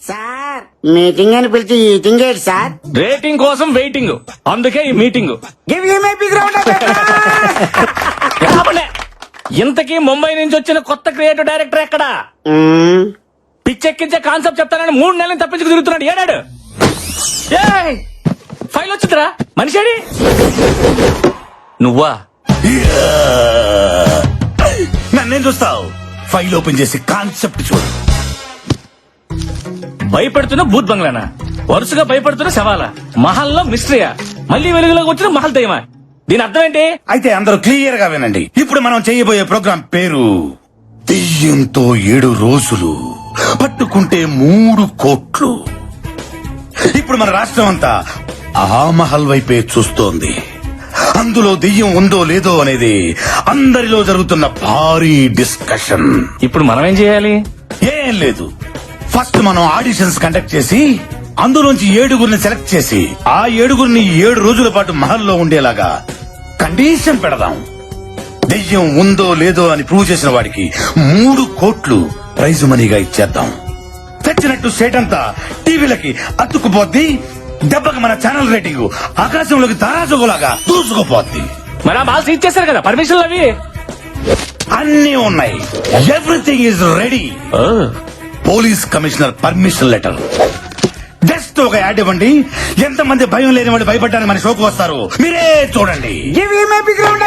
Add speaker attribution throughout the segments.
Speaker 1: Sir meeting అని పిలిచి eating ఏంటి సార్?
Speaker 2: రేటింగ్ కోసం వెయిటింగ్, అందుకే ఈ meeting.
Speaker 1: Give you my big round
Speaker 2: ఇంతకీ ముంబై నుంచి వచ్చిన కొత్త క్రియేటివ్ డైరెక్టర్ ఎక్కడా? పిచ్చెక్కించే కాన్సెప్ట్ చెప్తానని 3 నెలలు తప్పించుకు తిరుగుతున్నాడు. ఏడాడు ఫైల్ వచ్చిందిరా, మనిషి నువ్వా?
Speaker 3: నన్నేం చూస్తావు? ఫైల్ ఓపెన్ చేసి కాన్సెప్ట్ చూడు.
Speaker 2: భయపెడుతున్న భూత్ బంగ్లానా? వరుసగా భయపడుతున్న శవాలా? మహల్లో మిస్టరీయా? మళ్ళీ వెలుగులోకి వచ్చిన మహల్ దయ్యమా? దీని అర్థం ఏంటి?
Speaker 3: అయితే అందరూ క్లియర్ గా వినండి. ఇప్పుడు మనం చేయబోయే ప్రోగ్రాం పేరు దెయ్యంతో 7 రోజులు, పట్టుకుంటే 3 కోట్లు. ఇప్పుడు మన రాష్ట్రం అంతా ఆ మహల్ వైపే చూస్తోంది. అందులో దెయ్యం ఉందో లేదో అనేది అందరిలో జరుగుతున్న భారీ డిస్కషన్.
Speaker 2: ఇప్పుడు మనం ఏం చేయాలి?
Speaker 3: ఏం లేదు, ఫస్ట్ మనం ఆడిషన్స్ కండక్ట్ చేసి అందులోంచి 7గురిని సెలెక్ట్ చేసి ఆ 7గురిని 7 రోజుల పాటు మహల్లో ఉండేలాగా కండిషన్ పెడదాం. దెయ్యం ఉందో లేదో అని ప్రూవ్ చేసిన వాడికి 3 కోట్లు ప్రైజ్ మనీగా ఇచ్చేద్దాం. తెచ్చినట్టు స్టేట్ అంతా టీవీలకి అతుక్కుపోద్ది. దెబ్బకి మన ఛానల్ రేటింగ్ ఆకాశంలోకి తారాజుగులాగా దూసుకుపోద్ది.
Speaker 2: మరి ఆ బాల్స్ ఇచ్చేసారు కదా, పర్మిషన్లు అవి
Speaker 3: అన్నీ ఉన్నాయి. Everything is ready. Police commissioner permission letter. Just ఒక యాడ్ ఇవ్వండి. ఎంతమంది భయం లేని వాళ్ళు భయపడ్డానికి మన షోకు వస్తారు, మీరే చూడండి.
Speaker 1: Give you my big round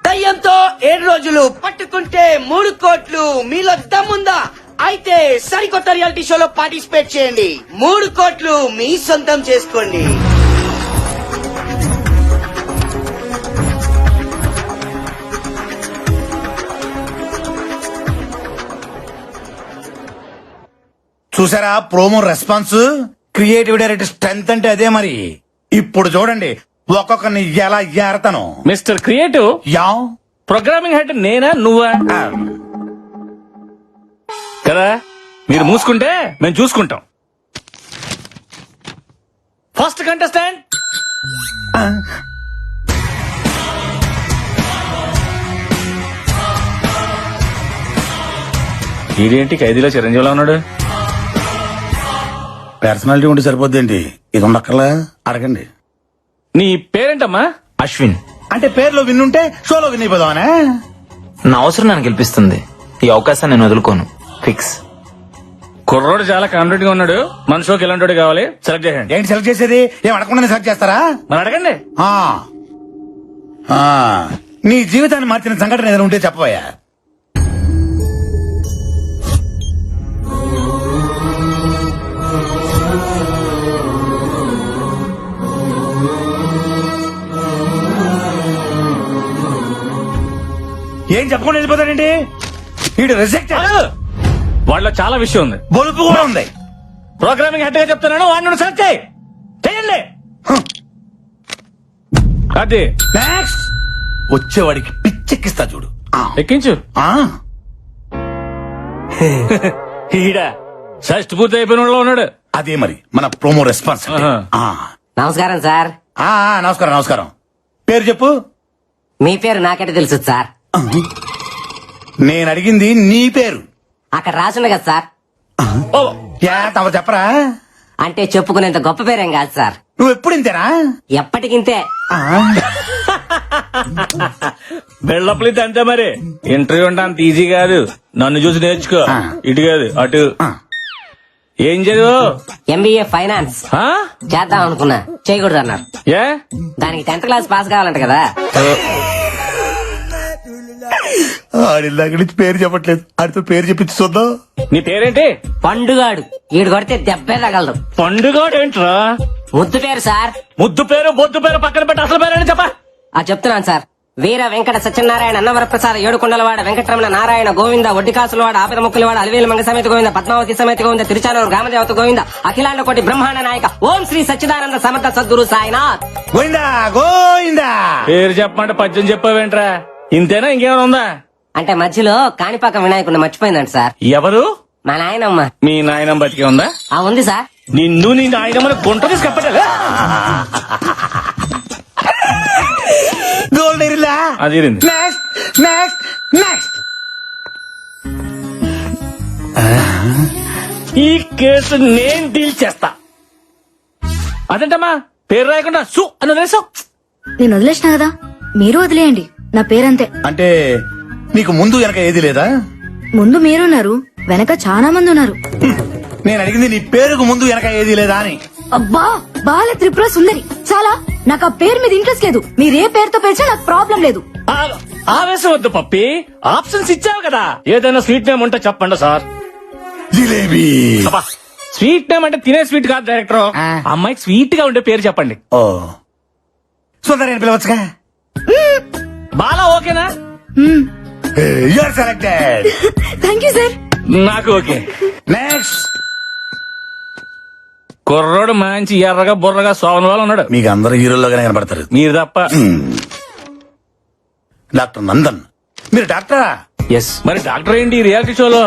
Speaker 4: దయ్యంతో 7 రోజులు, పట్టుకుంటే 3 కోట్లు. మీలో దమ్ముందా? అయితే సరికొత్త రియాలిటీ షోలో పార్టిసిపేట్ చేయండి. 3 కోట్లు మీ సొంతం చేసుకోండి.
Speaker 3: చూసారా promo response? Creative director strength అంటే అదే మరి. ఇప్పుడు చూడండి ఒక్కొక్కరిని ఎలా ఏరతాను.
Speaker 2: Mister creative,
Speaker 3: yeah
Speaker 2: programming head నేనా నువ్వా? కదా, మీరు మూసుకుంటే మేము చూసుకుంటాం. ఫస్ట్ కంటెస్టెంట్ ఇదేంటి ఖైదీలో చిరంజీవిలో ఉన్నాడు?
Speaker 3: పర్సనాలిటీ ఉంటే సరిపోద్దేంటి, ఇది ఉండక్కర్లా? అడగండి.
Speaker 2: నీ పేరేంటమ్మా?
Speaker 5: అశ్విన్.
Speaker 3: అంటే పేర్లో విన్నుంటే షోలో విన్ అయిపోదామనే.
Speaker 5: నా అవసరం నన్ను గెలిపిస్తుంది. ఈ అవకాశాన్ని నేను వదులుకోను. ఫిక్స్.
Speaker 2: కుర్రోడు చాలా కాన్ఫిడెంట్ గా ఉన్నాడు. మన షోకి ఎలాంటి కావాలి? సెలెక్ట్ చేయండి.
Speaker 3: ఏంటి సెలెక్ట్ చేసేది? ఏం అడగకుండా సెలెక్ట్ చేస్తారా?
Speaker 2: మరి అడగండి.
Speaker 3: ఆ. ఆ. నీ జీవితాన్ని మార్చిన సంఘటన ఏదైనా ఉంటే చెప్పబోయా. ఏం చెప్పకుండా వెళ్ళిపోతాడండి వీడు? రిజెక్ట్.
Speaker 2: వాళ్ళ చాలా విషయం ఉంది,
Speaker 3: బొలుపు కూడా ఉంది.
Speaker 2: ప్రోగ్రామింగ్ హెడ్ గా చెప్తున్నాను, వాడిని సెలెక్ట్ చేయండి. అది
Speaker 3: నెక్స్ట్ వచ్చేవాడికి పిచ్చెక్కిస్తా చూడు.
Speaker 2: ఎక్కించు. ఈడ షష్ట్ పూర్తి అయిపోయిన వాళ్ళలో ఉన్నాడు.
Speaker 3: అదే మరి మన ప్రోమో రెస్పాన్స్.
Speaker 6: నమస్కారం సార్.
Speaker 3: నమస్కారం నమస్కారం. పేరు చెప్పు.
Speaker 6: మీ పేరు నాకంటే తెలుసు సార్.
Speaker 3: నేను అడిగింది నీ పేరు.
Speaker 6: అక్కడ రాసుంది కదా సార్.
Speaker 3: తమరు చెప్పరా?
Speaker 6: అంటే చెప్పుకునేంత గొప్ప పేరేం కాదు సార్.
Speaker 3: నువ్వు ఎప్పుడు ఇంతేనా?
Speaker 6: ఎప్పటికింతే.
Speaker 2: బెళ్ళప్పలి అంతే మరి. ఇంటర్వ్యూ అంటే అంత ఈజీ కాదు. నన్ను చూసి నేర్చుకో. ఇటు కాదు అటు. ఏం చదువు?
Speaker 6: ఎంబీఏ ఫైనాన్స్ చేద్దాం అనుకున్నా, చేయకూడదు అన్నారు.
Speaker 2: ఏ?
Speaker 6: దానికి 10th క్లాస్ పాస్ కావాలంట కదా.
Speaker 3: ఆడిల్లాక నుంచి పేరు చెప్పట్లేదు, ఆడితో పేరు చెప్పించి చూద్దాం.
Speaker 2: నీ పేరేంటి?
Speaker 6: పండుగాడు. ఈడు కొడితే దెబ్బే తగలదు.
Speaker 2: పండుగాడు ఏంట్రా?
Speaker 6: ముద్దు పేరు సార్.
Speaker 2: ముద్దు పేరు బొద్దు పేరు పక్కన పెట్టి అసలు పేరు చెప్పా.
Speaker 6: చెప్తున్నాను సార్. వీర వెంకట సత్యనారాయణ అన్నవరప్రసాద ఏడుకొండలవాడ వెంకటరమణ నారాయణ గోవింద ఒడ్డికాసులవాడ ఆపద ముక్కులవాడ అలివేలు మంగ సమేత గోవింద పద్మావతి సమేత గోవింద తిరుచానూరు గ్రామదేవత గోవింద అఖిలాండ కోటి బ్రహ్మాండ నాయక ఓం శ్రీ సచ్చిదానంద సమర్థ సద్గురు సాయినాథ్
Speaker 3: గోవిందా గోవిందా.
Speaker 2: పేరు చెప్పమంటే పద్యం చెప్పావేంట్రా? ఇంతేనా ఇంకేమైనా ఉందా?
Speaker 6: అంటే మధ్యలో కాణిపాక వినాయకుడిని మర్చిపోయిందంట సార్.
Speaker 2: ఎవరు?
Speaker 6: మా నాయనమ్మ.
Speaker 2: మీ నాయనమ్మ బతికే ఉందా?
Speaker 6: ఉంది సార్.
Speaker 2: నిన్ను నీ నాయనమ్మని గుంట తీసి కప్పటలే.
Speaker 3: గోల్డ్ ఎరిలా.
Speaker 2: అది
Speaker 3: నెక్స్ట్ నెక్స్ట్ నెక్స్ట్.
Speaker 2: ఈ కేసు నేను డీల్ చేస్తా. అదేంటమ్మా పేరు రాయకుండా సు అని వదిలేసావు.
Speaker 7: నేను వదిలేసిన కదా, మీరు వదిలేయండి. నా పేరంతే.
Speaker 3: అంటే నీకు ముందు వెనక ఏది లేదా?
Speaker 7: ముందు మీరున్నారు, వెనక చాలా మంది ఉన్నారు.
Speaker 3: నేను అడిగింది నీ పేరుకు ముందు వెనక ఏది లేదా అని.
Speaker 7: అబ్బా, బాల త్రిపుర సుందరి. చాలా, నాకు ఆ పేరు మీద ఇంట్రెస్ట్ లేదు. మీరు ఏ పేరుతో పిలిచినా నాకు ప్రాబ్లం లేదు.
Speaker 2: ఆవేశం వద్దు పప్పి, ఆప్షన్స్ ఇచ్చావు కదా. ఏదైనా స్వీట్ నేమ్ ఉంటే చెప్పండి సార్.
Speaker 3: జిలేబీ.
Speaker 2: అబ్బా, స్వీట్ నేమ్ అంటే తినే స్వీట్ కాదు డైరెక్టర్. అమ్మాయికి స్వీట్ గా ఉండే పేరు చెప్పండి.
Speaker 3: ఓ సుందరి అని పిలవచ్చుగా.
Speaker 2: బాలా ఓకేనా?
Speaker 3: You are selected.
Speaker 7: Thank you sir.
Speaker 2: నాకు ఓకే.
Speaker 3: నెక్స్ట్.
Speaker 2: కుర్రోడు మంచి ఎర్రగా బుర్రగా సోవన వాళ్ళు ఉన్నాడు.
Speaker 3: మీకు అందరు హీరోల్లోగానే కనబడతారు.
Speaker 2: మీరు తప్ప.
Speaker 3: డాక్టర్ నందన్. మీరు డాక్టరా?
Speaker 5: ఎస్.
Speaker 2: మరి డాక్టర్ ఏంటి ఈ రియాలిటీ షోలో?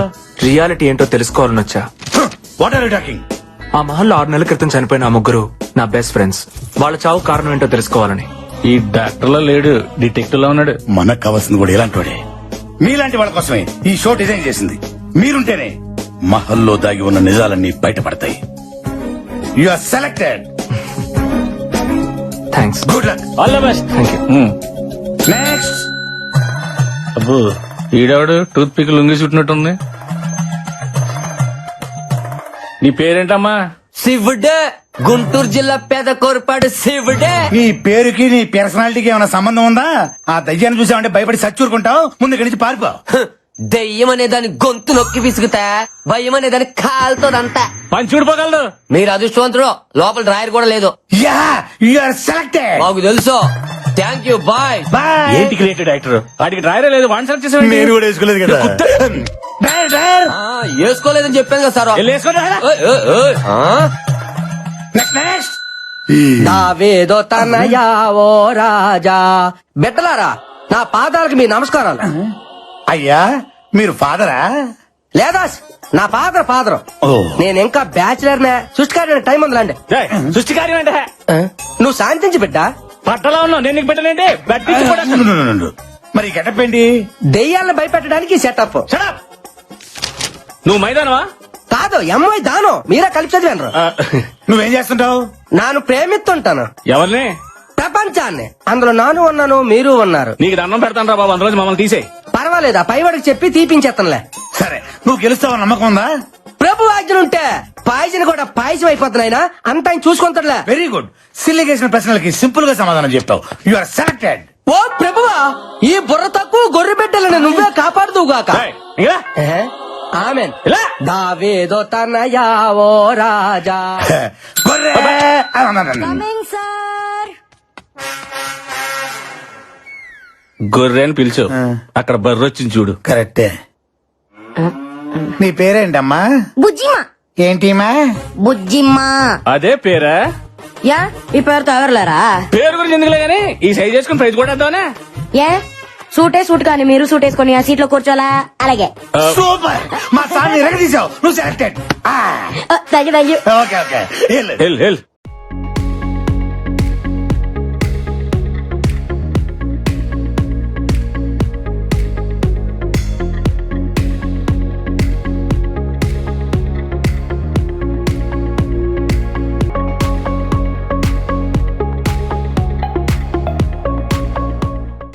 Speaker 5: రియాలిటీ ఏంటో తెలుసుకోవాలని వచ్చా.
Speaker 3: What are you talking?
Speaker 5: ఆ మహల్లో 6 నెలల క్రితం చనిపోయిన ఆ ముగ్గురు నా బెస్ట్ ఫ్రెండ్స్. వాళ్ళ చావు కారణం ఏంటో తెలుసుకోవాలని.
Speaker 2: ఈ డాక్టర్ లో లేడు, డిటెక్టివ్ లో ఉన్నాడు.
Speaker 3: మనకు కావాల్సింది కూడా ఇలాంటి వాడే. మీలాంటి వాళ్ళ కోసమే ఈ షో డిజైన్ చేసింది. మీరుంటేనే మహల్లో దాగి ఉన్న నిజాలన్నీ బయటపడతాయి. You are selected.
Speaker 5: Thanks.
Speaker 3: Good luck.
Speaker 2: All the best.
Speaker 5: Thank you.
Speaker 3: Next.
Speaker 2: అబ్బో, ఈడవాడు టూత్ పిక్ లొంగి చుట్టినట్టుంది. నీ పేరేంటమ్మా?
Speaker 4: శివుడే, గుంటూరు జిల్లా పేద కోరపాడు శివుడే.
Speaker 3: నీ పేరుకి నీ పర్సనాలిటీకి ఏమైనా సంబంధం ఉందా? ఆ దయ్యాన్ని చూసామంటే భయపడి సచ్చూరుకుంటావు. ముందు ఇక్కడి నుంచి పారిపో.
Speaker 4: దెయ్యం అనే దాని గొంతు నొక్కి విసుగుతా, భయం అనే దాని కాలుతోదంతా.
Speaker 2: పని చూడిపోగలదు.
Speaker 4: మీరు అదృష్టవంతుడు, లోపల డ్రాయర్ కూడా లేదు.
Speaker 3: Yeah, you are selected.
Speaker 4: మాకు తెలుసు. Thank you, bye.
Speaker 3: బాయ్.
Speaker 2: ఏంటి క్రియేటివ్ డైరెక్టర్? వాడికి డ్రైవరే లేదు, వన్ సెలెక్ట్ చేసాడు.
Speaker 3: నేను కూడా వేసుకోలేదు కదా. Driver, driver.
Speaker 4: వేసుకోలేదని చెప్పాను కదా సార్. ఓయ్, ఓయ్, ఓయ్.
Speaker 3: Next, next.
Speaker 4: దావేదో తనయా ఓ రాజా. బిడ్డలారా, నా పాదాలకు మీ నమస్కారాలు.
Speaker 3: అయ్యా, మీరు ఫాదరా?
Speaker 4: లేదా నా ఫాదర్.
Speaker 3: ఓ.
Speaker 4: నేను ఇంకా బ్యాచిలర్ నే. సృష్టికారి టైం ఉందిలాండి.
Speaker 2: సృష్టి కార్యం అంటే
Speaker 4: నువ్వు శాంతించి బిడ్డ.
Speaker 2: పట్టలో ఉన్నావు, నేను నీకు పెట్టలేంటి. బట్టించి కూడా
Speaker 3: మరి గెటప్ ఏంటి?
Speaker 4: దెయ్యాలను భయపెట్టడానికి సెటప్.
Speaker 2: Shut up! నువ్వు మైదానవా?
Speaker 4: కాదు, ఎంఐ దానం. మీరే కలిపి చదివాను.
Speaker 3: నువ్వేం చేస్తుంటావు?
Speaker 4: నాను ప్రేమిస్తుంటాను
Speaker 2: ఎవరిని?
Speaker 4: ప్రపంచాన్ని. అందులో నాను ఉన్నాను, మీరు ఉన్నారు.
Speaker 2: నీకు దండం పెడతాను రా బాబు, అందులో మమ్మల్ని తీసేయి.
Speaker 4: పర్వాలేదా, పైవాడికి చెప్పి తీపించేస్తానులే.
Speaker 3: సరే, నువ్వు గెలుస్తావు నమ్మకం ఉందా?
Speaker 4: ప్రభు ఆజ్ఞలుంటే పాయసం కూడా పాయసం అయిపోతున్నాయినా అంత ఆయన చూసుకుంటాడులే.
Speaker 3: Very good. సిల్లి చేసిన ప్రశ్నలకి సింపుల్ గా సమాధానం చెప్తావు. You are selected.
Speaker 4: ఓ ప్రభువా, ఈ బుర్ర తక్కువ గొర్రె బిడ్డలను నువ్వే కాపాడుదువుగాక.
Speaker 2: ఏయ్, ఇలా.
Speaker 4: ఆమెన్.
Speaker 2: ఇలా.
Speaker 4: దావేదో తనయా ఓ రాజా.
Speaker 3: గొర్రె.
Speaker 7: Coming sir.
Speaker 2: గొర్రె అని పిలిచు. అక్కడ బర్రె వచ్చింది చూడు.
Speaker 3: కరెక్టే. నీ పేరేంటమ్మా?
Speaker 7: బుజ్జిమా.
Speaker 3: ఏంటిమా?
Speaker 7: బుజ్జిమా.
Speaker 2: అదే పేరా?
Speaker 7: యా, ఈ పేరుతో ఎవరులేరా?
Speaker 2: పేరు గురించి ఎందుకులే గానీ ఈ సైజ్ చేసుకుని ప్రైజ్ కూడా వేద్దామనే.
Speaker 7: ఏ సూట్ కానీ మీరు సూట్ వేసుకొని ఆ సీట్ లో కూర్చోలా? అలాగే.
Speaker 3: సూపర్. మా సార్ ఎరగ తీసావు. నువ్వు selected.
Speaker 7: Thank you.
Speaker 3: Okay, okay.
Speaker 2: Hell hell